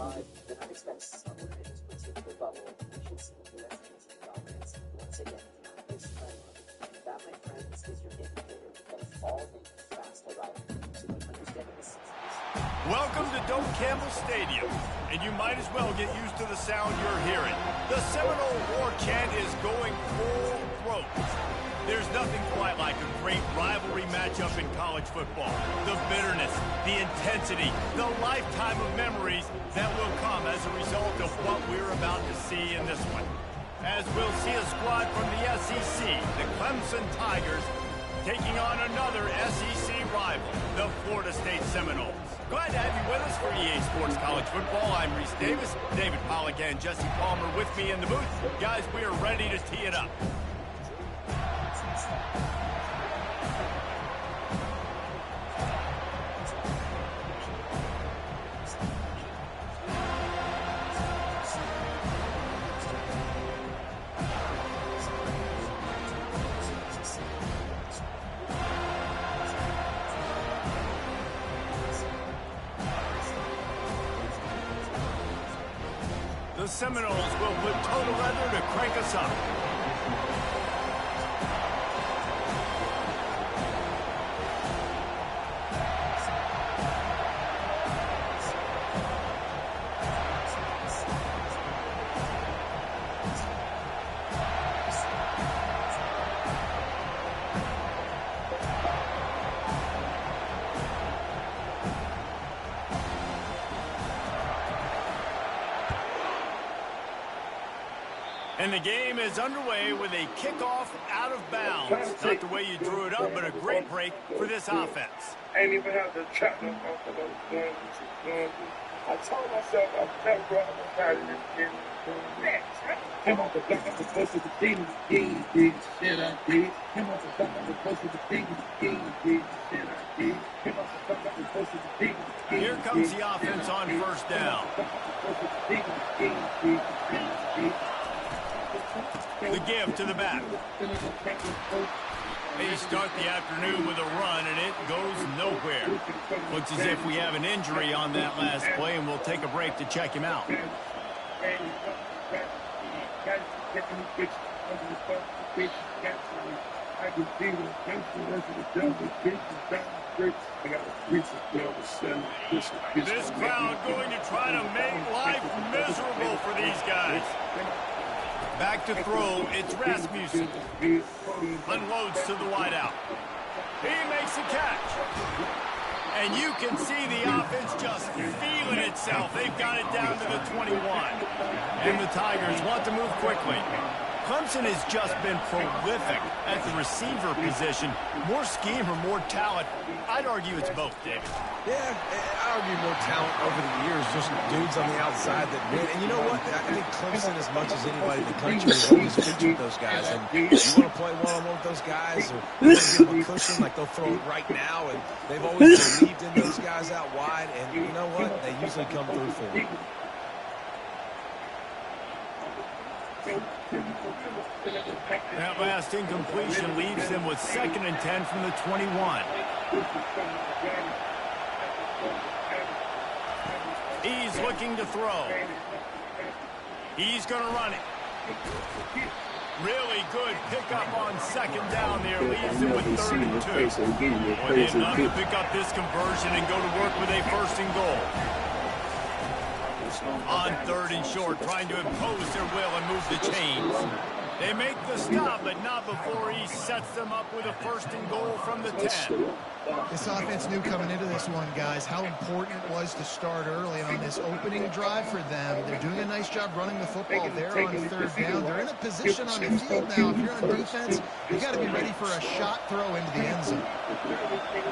They're not expensive. They just put into the bubble. You should see the USD's dominance. Once again, this time, that, my friends, is your indicator of falling fast arrival. So when understanding the seasons. Welcome to Doak Campbell Stadium, and you might as well get used to the sound you're hearing. The Seminole war chant is going full throat. There's nothing quite like a great rivalry matchup in college football. The bitterness, the intensity, the lifetime of memories that will come as a result of what we're about to see in this one. As we'll see a squad from the SEC, the Clemson Tigers, taking on another SEC rival, the Florida State Seminoles. Glad to have you with us for EA Sports College Football. I'm Reese Davis, David Pollack and Jesse Palmer with me in the booth. Guys, we are ready to tee it up. The Seminoles will put total leather to crank us up. And the game is underway with a kickoff out of bounds. Not the way you drew it up, but a great break for this offense. I ain't even have to trap no more for those guns. I told myself I was never going to fight this next. Come on, the block of the pussy, the demons, did shit I did. Come on, the block of the pussy, the demons, did shit I did. Come on, the block of the pussy, the demons. Here comes the offense on first down. The give to the back. They start the afternoon with a run, and it goes nowhere. Looks as if we have an injury on that last play, and we'll take a break to check him out. This crowd going to try to make life miserable for these guys. Back to throw, it's Rasmussen. Unloads to the wideout. He makes a catch. And you can see the offense just feeling itself. They've got it down to the 21. And the Tigers want to move quickly. Clemson has just been prolific at the receiver position. More scheme or more talent? I'd argue it's both, David. Yeah, I argue more talent over the years, just dudes on the outside that win. And you know what? I think Clemson, as much as anybody in the country, has always featured those guys. And you want to play one-on-one with those guys, or you want to give them a cushion like they'll throw it right now. And they've always believed in those guys out wide. And you know what? They usually come through for them. That last incompletion leaves them with 2nd and 10 from the 21. He's looking to throw. He's going to run it. Really good pickup on 2nd down there. Leaves him with 3rd and 2. Well, they enough to pick up this conversion and go to work with a 1st and goal. On 3rd and short, trying to impose their will and move the chains. They make the stop, but not before he sets them up with a 1st and goal from the 10. This offense knew coming into this one, guys, how important it was to start early. And on this opening drive for them, they're doing a nice job running the football there on 3rd down. They're in a position on the field now. If you're on defense, you got to be ready for a shot throw into the end zone.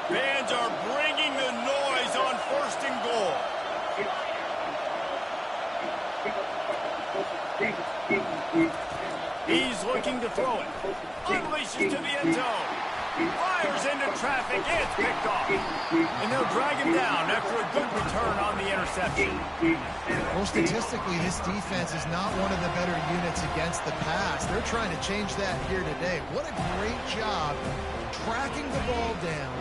Fans are bringing the noise on 1st and goal. He's looking to throw it. Unleashes to the end zone. Fires into traffic. It's picked off. And they'll drag him down after a good return on the interception. Well, statistically, this defense is not one of the better units against the pass. They're trying to change that here today. What a great job tracking the ball down,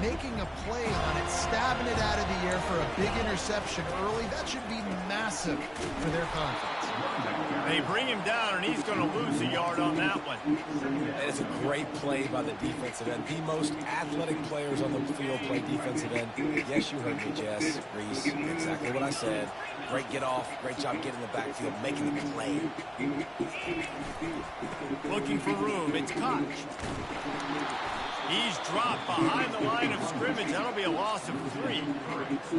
making a play on it, stabbing it out of the air for a big interception early. That should be massive for their confidence. They bring him down, and he's going to lose a yard on that one. That is a great play by the defensive end. The most athletic players on the field play defensive end. Yes, you heard me, Jess, Reese. Exactly what I said. Great get off. Great job getting in the backfield, making the play. Looking for room. It's Koch. He's dropped behind the line of scrimmage. That'll be a loss of 3.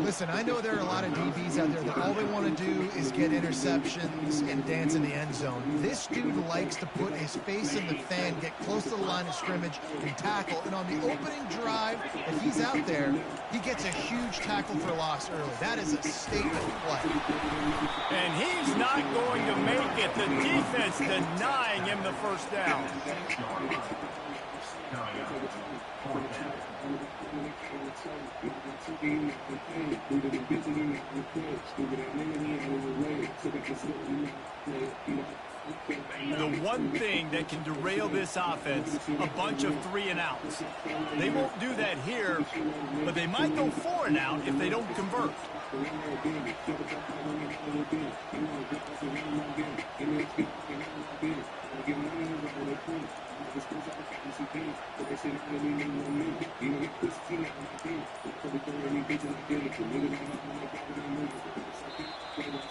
Listen, I know there are a lot of DBs out there that all they want to do is get interceptions and dance in the end zone. This dude likes to put his face in the fan, get close to the line of scrimmage, and tackle. And on the opening drive, if he's out there, he gets a huge tackle for loss early. That is a statement play. And he's not going to make it. The defense denying him the first down. The one thing that can derail this offense, a bunch of 3-and-outs. They won't do that here, but they might go 4-and-out if they don't convert.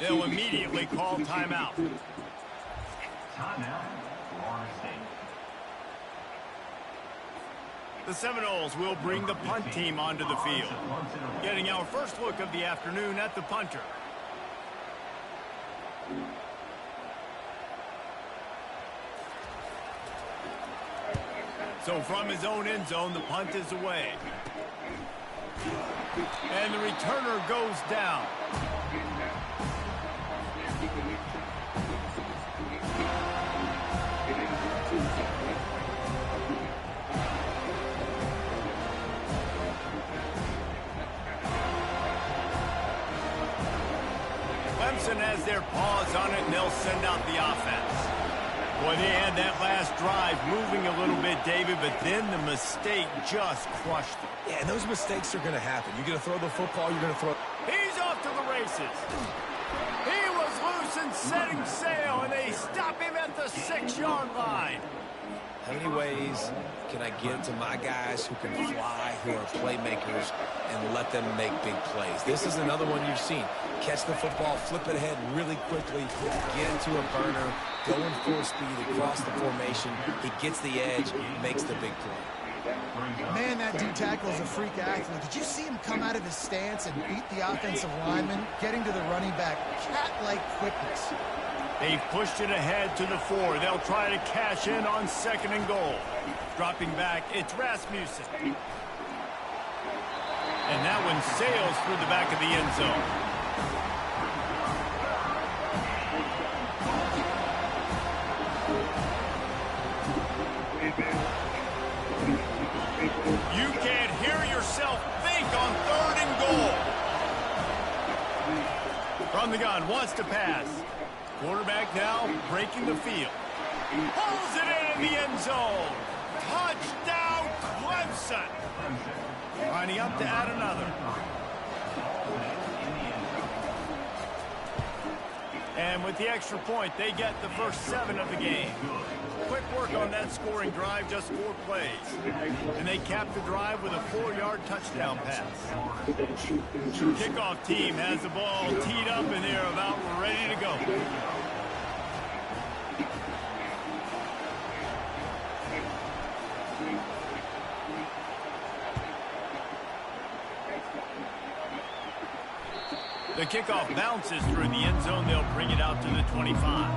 They'll immediately call timeout. The Seminoles will bring the punt team onto the field. Getting our first look of the afternoon at the punter. So from his own end zone, the punt is away. And the returner goes down. Clemson has their paws on it, and they'll send out the offense. Boy, they had that last drive moving a little bit, David, but then the mistake just crushed them. Yeah, and those mistakes are going to happen. You're going to throw the football, you're going to throw... He's off to the races. He was loose and setting sail, and they stop him at the 6-yard line. How many ways can I get to my guys who can fly, who are playmakers, and let them make big plays? This is another one you've seen. Catch the football, flip it ahead really quickly, get into a burner, go in full speed across the formation. He gets the edge, makes the big play. Man, that D-tackle is a freak athlete. Did you see him come out of his stance and beat the offensive lineman, getting to the running back? Cat-like quickness. They've pushed it ahead to the 4. They'll try to cash in on 2nd and goal. Dropping back, it's Rasmussen. And that one sails through the back of the end zone. You can't hear yourself think on 3rd and goal. From the gun, wants to pass. Quarterback now breaking the field. Pulls it in the end zone. Touchdown, Clemson. Lining up to add another. And with the extra point, they get the first 7 of the game. Quick work on that scoring drive, just 4 plays. And they cap the drive with a 4-yard touchdown pass. Kickoff team has the ball teed up, and they're about ready to go. The kickoff bounces through the end zone. They'll bring it out to the 25.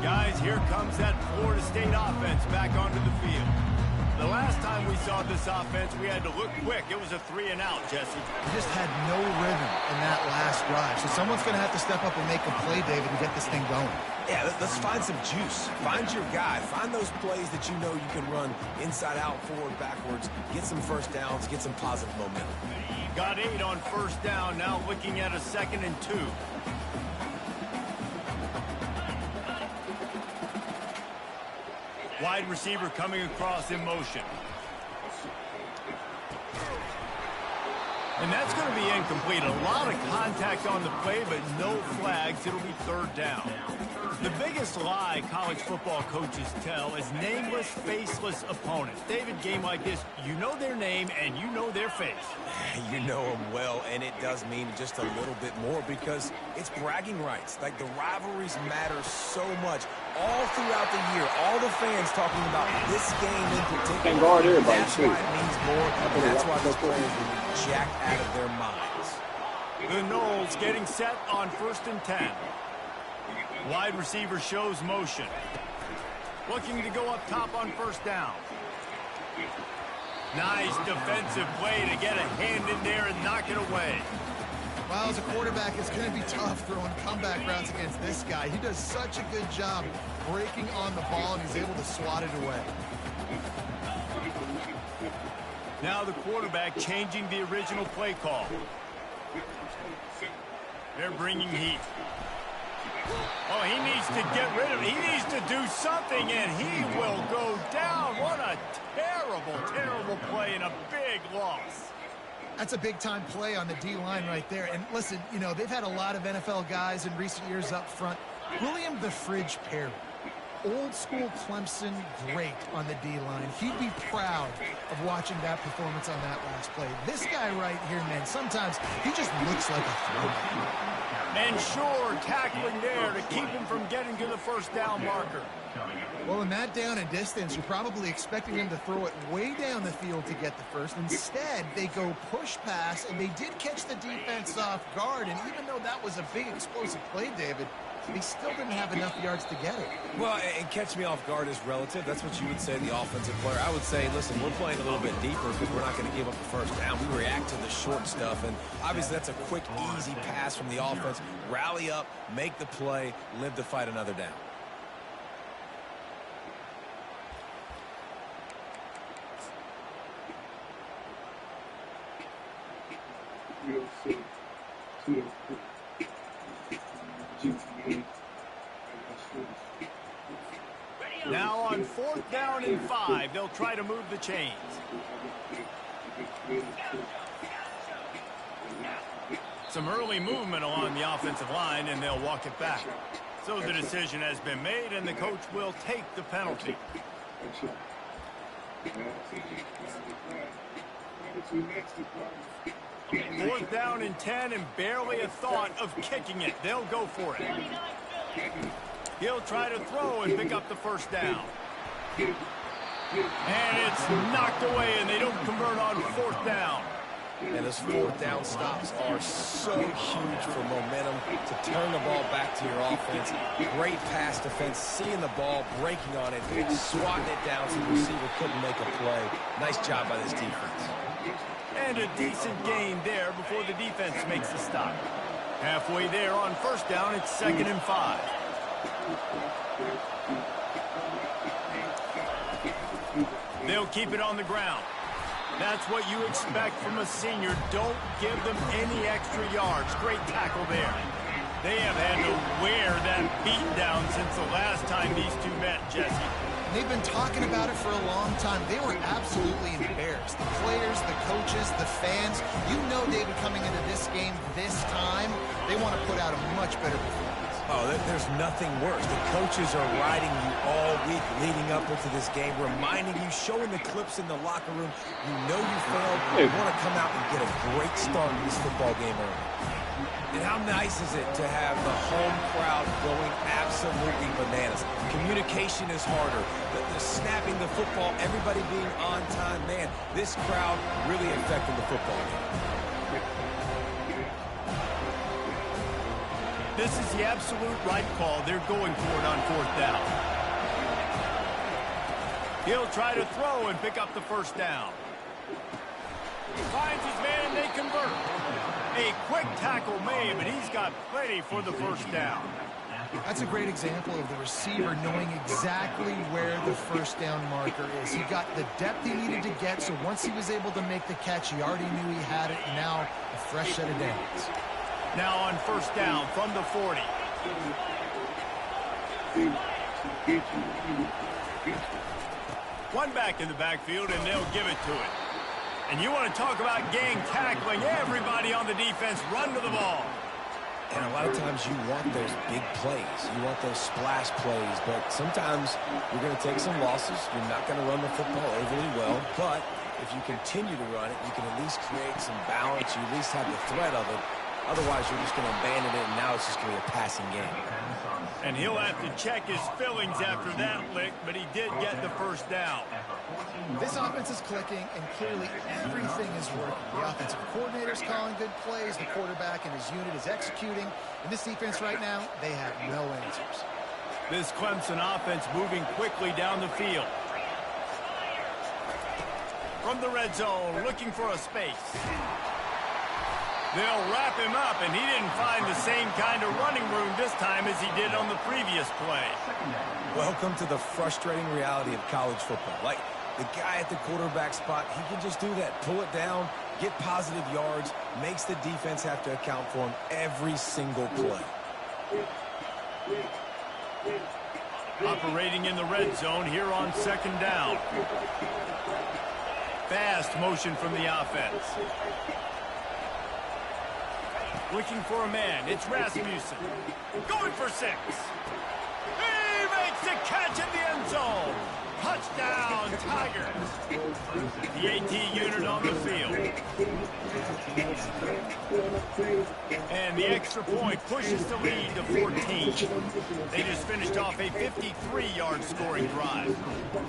Guys, here comes that Florida State offense back onto the field. The last time we saw this offense, we had to look quick. It was a 3-and-out, Jesse. We just had no rhythm in that last drive. So someone's going to have to step up and make a play, David, and get this thing going. Yeah, let's find some juice. Find your guy. Find those plays that you know you can run inside out, forward, backwards. Get some first downs. Get some positive momentum. Got 8 on first down. Now looking at a 2nd and 2. Wide receiver coming across in motion. And that's going to be incomplete. A lot of contact on the play, but no flags. It'll be 3rd down. The biggest lie college football coaches tell is nameless, faceless opponents. David, game like this, you know their name and you know their face. You know them well, and it does mean just a little bit more because it's bragging rights. Like, the rivalries matter so much. All throughout the year, all the fans talking about this game in particular. Can't guard everybody, That's too. why it means more, and that's why those players will be jacked out of their minds. The Noles getting set on 1st and 10. Wide receiver shows motion. Looking to go up top on 1st down. Nice defensive play to get a hand in there and knock it away. Well, as a quarterback, it's going to be tough throwing comeback routes against this guy. He does such a good job breaking on the ball, and he's able to swat it away. Now the quarterback changing the original play call. They're bringing heat. Oh, he needs to get rid of it. He needs to do something, and he will go down. What a terrible, terrible play and a big loss. That's a big-time play on the D-line right there. And listen, you know, they've had a lot of NFL guys in recent years up front. William the Fridge Perry, old-school Clemson great on the D-line. He'd be proud of watching that performance on that last play. This guy right here, man, sometimes he just looks like a throwback. And sure, tackling there to keep him from getting to the 1st down marker. Well, in that down and distance, you're probably expecting him to throw it way down the field to get the first. Instead, they go push pass, and they did catch the defense off guard. And even though that was a big explosive play, David, they still didn't have enough yards to get it. Well, and catch me off guard is relative. That's what you would say, the offensive player. I would say, listen, we're playing a little bit deeper because we're not going to give up the 1st down. We react to the short stuff, and obviously that's a quick, easy pass from the offense. Rally up, make the play, live to fight another down. Now on 4th down and 5, they'll try to move the chains. Some early movement along the offensive line, and they'll walk it back. So the decision has been made, and the coach will take the penalty. 4th down and 10, and barely a thought of kicking it. They'll go for it. He'll try to throw and pick up the 1st down. And it's knocked away, and they don't convert on 4th down. And those 4th down stops are so huge for momentum to turn the ball back to your offense. Great pass defense, seeing the ball, breaking on it, swatting it down so the receiver couldn't make a play. Nice job by this defense. And a decent gain there before the defense makes the stop. Halfway there on 1st down, it's 2nd and 5. They'll keep it on the ground. That's what you expect from a senior. Don't give them any extra yards. Great tackle there. They have had to wear that beat down since the last time these two met, Jesse. They've been talking about it for a long time. They were absolutely embarrassed. The players, the coaches, the fans. You know, David, coming into this game this time, they want to put out a much better performance. Oh, there's nothing worse. The coaches are riding you all week leading up into this game, reminding you, showing the clips in the locker room. You know you failed. You want to come out and get a great start in this football game early. And how nice is it to have the home crowd going absolutely bananas? Communication is harder. The snapping the football, everybody being on time. Man, this crowd really affecting the football game. This is the absolute right call. They're going for it on 4th down. He'll try to throw and pick up the first down. He finds his man and they convert. A quick tackle made, but he's got plenty for the first down. That's a great example of the receiver knowing exactly where the first down marker is. He got the depth he needed to get, so once he was able to make the catch, he already knew he had it, and now a fresh set of downs. Now on first down from the 40. One back in the backfield, and they'll give it to it. And you want to talk about gang tackling. Everybody on the defense run to the ball. And a lot of times you want those big plays. You want those splash plays. But sometimes you're going to take some losses. You're not going to run the football overly well. But if you continue to run it, you can at least create some balance. You at least have the threat of it. Otherwise, you're just going to abandon it, and now it's just going to be a passing game. And he'll have to check his fillings after that lick, but he did get the first down. This offense is clicking, and clearly everything is working. The offensive coordinator's calling good plays. The quarterback and his unit is executing. And this defense right now, they have no answers. This Clemson offense moving quickly down the field. From the red zone, looking for a space. They'll wrap him up, and he didn't find the same kind of running room this time as he did on the previous play. Welcome to the frustrating reality of college football. Like, the guy at the quarterback spot, he can just do that. Pull it down, get positive yards, makes the defense have to account for him every single play. Operating in the red zone here on second down. Fast motion from the offense. Looking for a man. It's Rasmussen. Going for 6. He makes the catch in the end zone. Touchdown, Tigers. The AT unit on the field. And the extra point pushes the lead to 14. They just finished off a 53-yard scoring drive.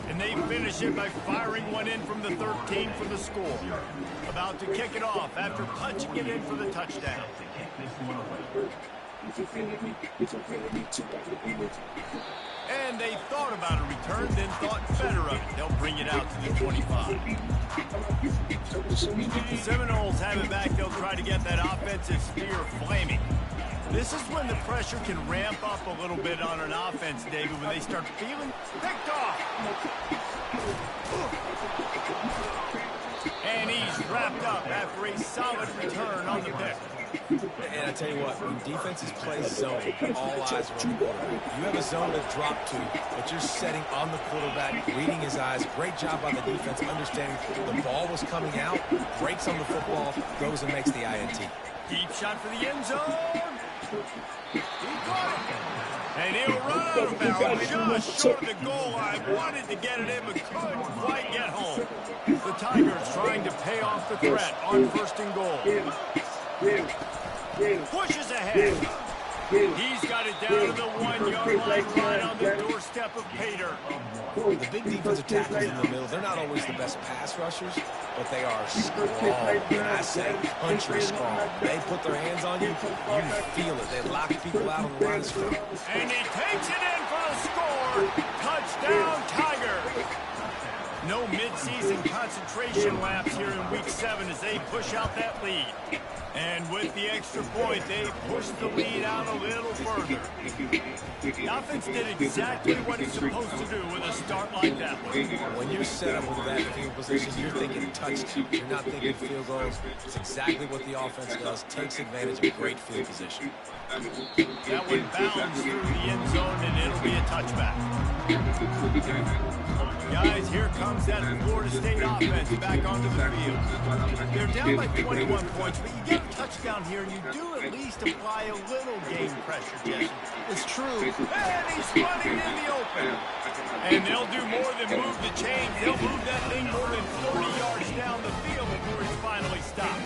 And they finish it by firing one in from the 13 for the score. About to kick it off after punching it in for the touchdown. And they thought about a return, then thought better of it. They'll bring it out to the 25. Seminoles have it back. They'll try to get that offensive spear flaming. This is when the pressure can ramp up a little bit on an offense, David, when they start feeling picked off. And he's wrapped up after a solid return on the pick. And I tell you what, when defenses play zone, all eyes are on the quarterback. You have a zone to drop to, but you're setting on the quarterback, reading his eyes. Great job by the defense, understanding the ball was coming out, breaks on the football, goes and makes the INT. Deep shot for the end zone. He caught it. And he'll run out of bounds just short of the goal line. Wanted to get it in, but couldn't quite get home. The Tigers trying to pay off the threat on first and goal. Pushes ahead. He's got it down to the 1-yard line, right on the doorstep of Pater. The big defensive tackles in the middle, they're not always the best pass rushers, but they are strong. And I say country strong. They put their hands on you, you feel it. They lock people out on the line of scrimmage. And he takes it in for the score. Touchdown, Tiger. No midseason concentration laps here in Week 7 as they push out that lead. And with the extra point, they push the lead out a little further. The offense did exactly what it's supposed to do with a start like that one. When you're set up with that field position, you're thinking touchdown. You're not thinking field goals. It's exactly what the offense does. Takes advantage of great field position. That one bounds through the end zone, and it'll be a touchback. Guys, here comes that Florida State offense back onto the field. They're down by 21 points, but you get a touchdown here, and you do at least apply a little game pressure, Jesse. It's true. And he's running in the open. And they'll do more than move the chains. They'll move that thing more than 40 yards down the field before he's finally stopped.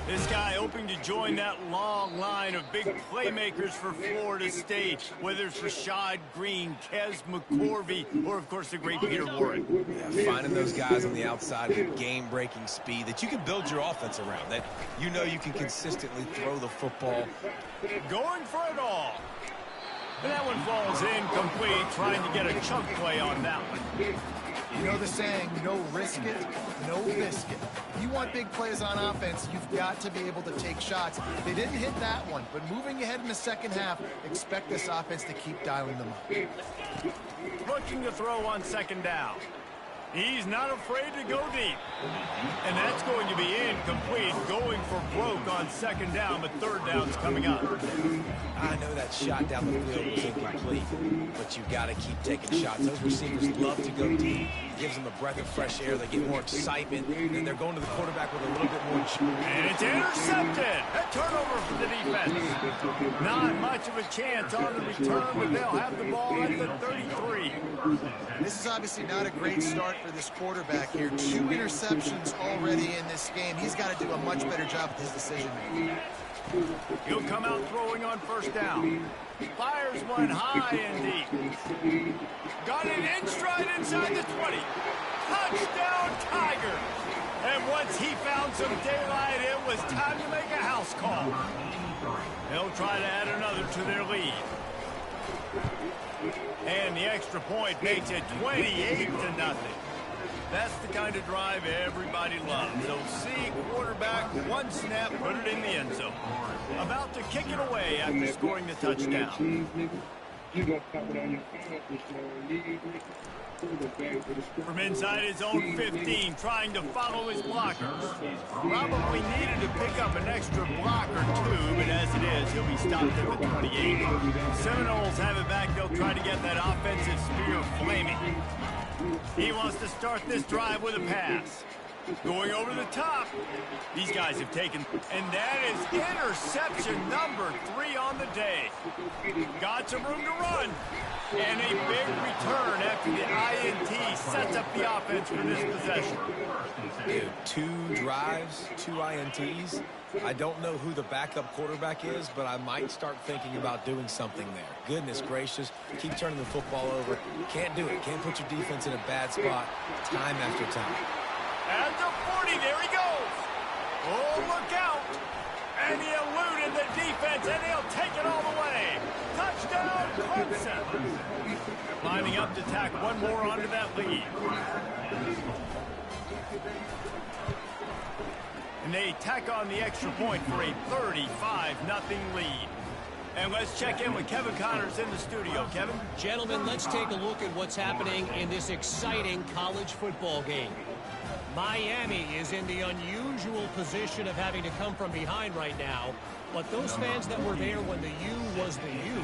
This guy hoping to join that long line of big playmakers for Florida State, whether it's Rashad Green, Kez McCorvey, or, of course, the great Peter Warren. Yeah, finding those guys on the outside with game-breaking speed that you can build your offense around, that you know you can consistently throw the football. Going for it all. And that one falls incomplete, trying to get a chunk play on that one. You know the saying, no risk it, no biscuit. If you want big plays on offense, you've got to be able to take shots. They didn't hit that one, but moving ahead in the second half, expect this offense to keep dialing them up. Looking to throw on second down. He's not afraid to go deep. And that's going to be incomplete, going for broke on second down, but third down's coming up. I know that shot down the field was incomplete, but you've got to keep taking shots. Those receivers love to go deep. It gives them a breath of fresh air. They get more excitement, and they're going to the quarterback with a little bit more. And it's intercepted. A turnover for the defense. Not much of a chance on the return, but they'll have the ball at the 33. This is obviously not a great start for this quarterback here. 2 interceptions already in this game. He's got to do a much better job with his decision-making. He'll come out throwing on first down. Fires one high and deep. Got it in stride inside the 20. Touchdown, Tiger. And once he found some daylight, it was time to make a house call. They'll try to add another to their lead. And the extra point makes it 28-0. That's the kind of drive everybody loves. So see quarterback, one snap, put it in the end zone. About to kick it away after scoring the touchdown. From inside his own 15, trying to follow his blockers. Probably needed to pick up an extra block or two, but as it is, he'll be stopped at the 28. Seminoles have it back. They'll try to get that offensive spear flaming. He wants to start this drive with a pass. Going over the top. These guys have taken, and that is interception number 3 on the day. Got some room to run. And a big return after the INT sets up the offense for this possession. Dude, 2 drives, 2 INTs. I don't know who the backup quarterback is, but I might start thinking about doing something there. Goodness gracious, keep turning the football over. Can't do it. Can't put your defense in a bad spot time after time. At the 40, there he goes. Oh, look out. And he eluded the defense, and he'll take it all the way. Touchdown, Clemson. Lining up to tack one more onto that lead. And they tack on the extra point for a 35-0 lead. And let's check in with Kevin Connors in the studio. Kevin? Gentlemen, let's take a look at what's happening in this exciting college football game. Miami is in the unusual position of having to come from behind right now. But those fans that were there when the U was the U,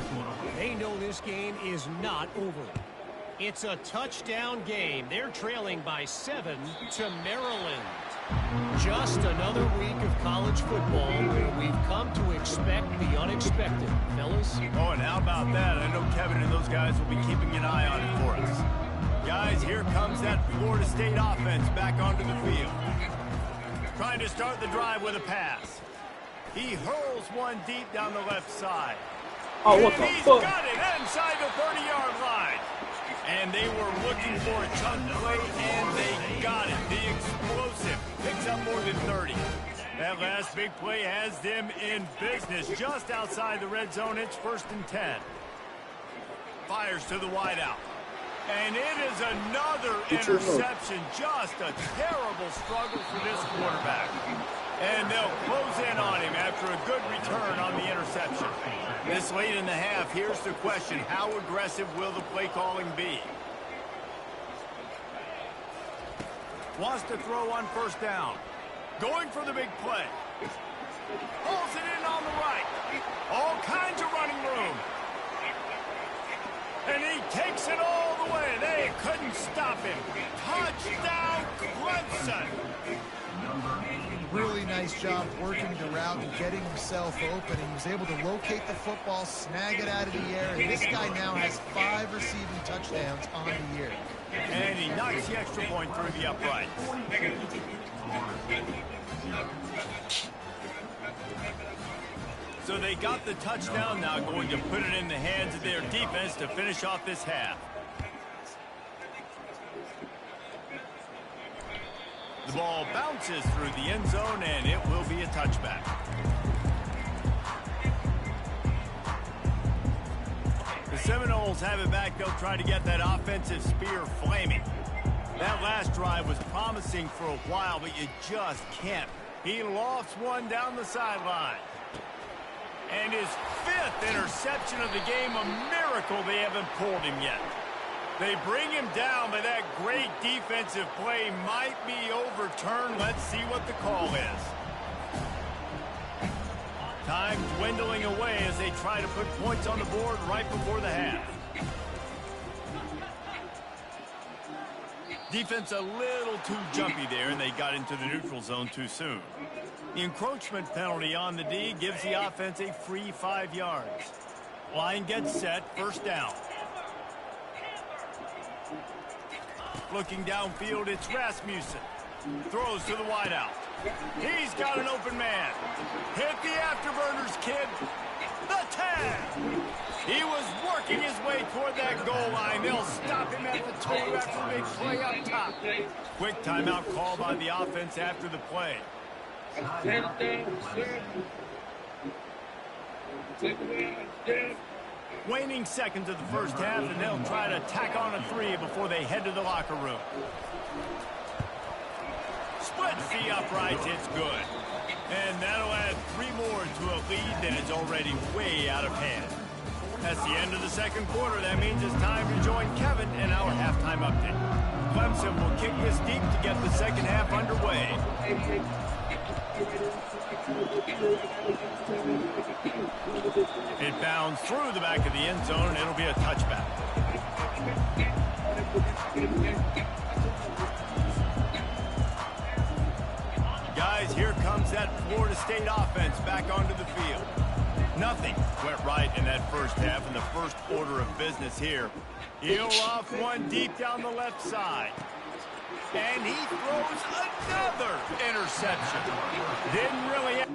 they know this game is not over. It's a touchdown game. They're trailing by 7 to Maryland. Just another week of college football where we've come to expect the unexpected, fellas. Oh, and how about that? I know Kevin and those guys will be keeping an eye on it for us. Guys, here comes that Florida State offense back onto the field. Trying to start the drive with a pass. He hurls one deep down the left side. Oh, what the He's fuck? got it inside the 30-yard line. And they were looking for a chunk play, and they got it. The explosive picks up more than 30. That last big play has them in business just outside the red zone. It's 1st and 10. Fires to the wideout. And it is another interception. Just a terrible struggle for this quarterback. And they'll close in on him after a good return on the interception. This late in the half, here's the question. How aggressive will the play calling be? Wants to throw on first down. Going for the big play. Pulls it in on the right. All kinds of running room. And he takes it all the way. They couldn't stop him. Touchdown, Clemson. Really nice job working the route and getting himself open. He was able to locate the football, snag it out of the air, and this guy now has 5 receiving touchdowns on the year. And he knocks the extra point through the uprights. So they got the touchdown, now going to put it in the hands of their defense to finish off this half. The ball bounces through the end zone, and it will be a touchback. The Seminoles have it back. They'll try to get that offensive spear flaming. That last drive was promising for a while, but you just can't. He lofts one down the sideline. And his 5th interception of the game, a miracle they haven't pulled him yet. They bring him down, but that great defensive play might be overturned. Let's see what the call is. Time dwindling away as they try to put points on the board right before the half. Defense a little too jumpy there, and they got into the neutral zone too soon. The encroachment penalty on the D gives the offense a free 5 yards. Line gets set, first down. Looking downfield, it's Rasmussen. Throws to the wideout. He's got an open man. Hit the afterburners, kid. The 10. He was working his way toward that goal line. They'll stop him at the 2 after a big play up top. Quick timeout call by the offense after the play. Waning seconds of the first half, and they'll try to tack on a 3 before they head to the locker room. Splits the uprights, it's good. And that'll add 3 more to a lead that is already way out of hand. That's the end of the second quarter. That means it's time to join Kevin in our halftime update. Clemson will kick this deep to get the second half underway. It bounds through the back of the end zone, and it'll be a touchback. Guys, here comes that Florida State offense back onto the field. Nothing went right in that first half in the first order of business here. He'll off one deep down the left side. And he throws another interception. Didn't really have...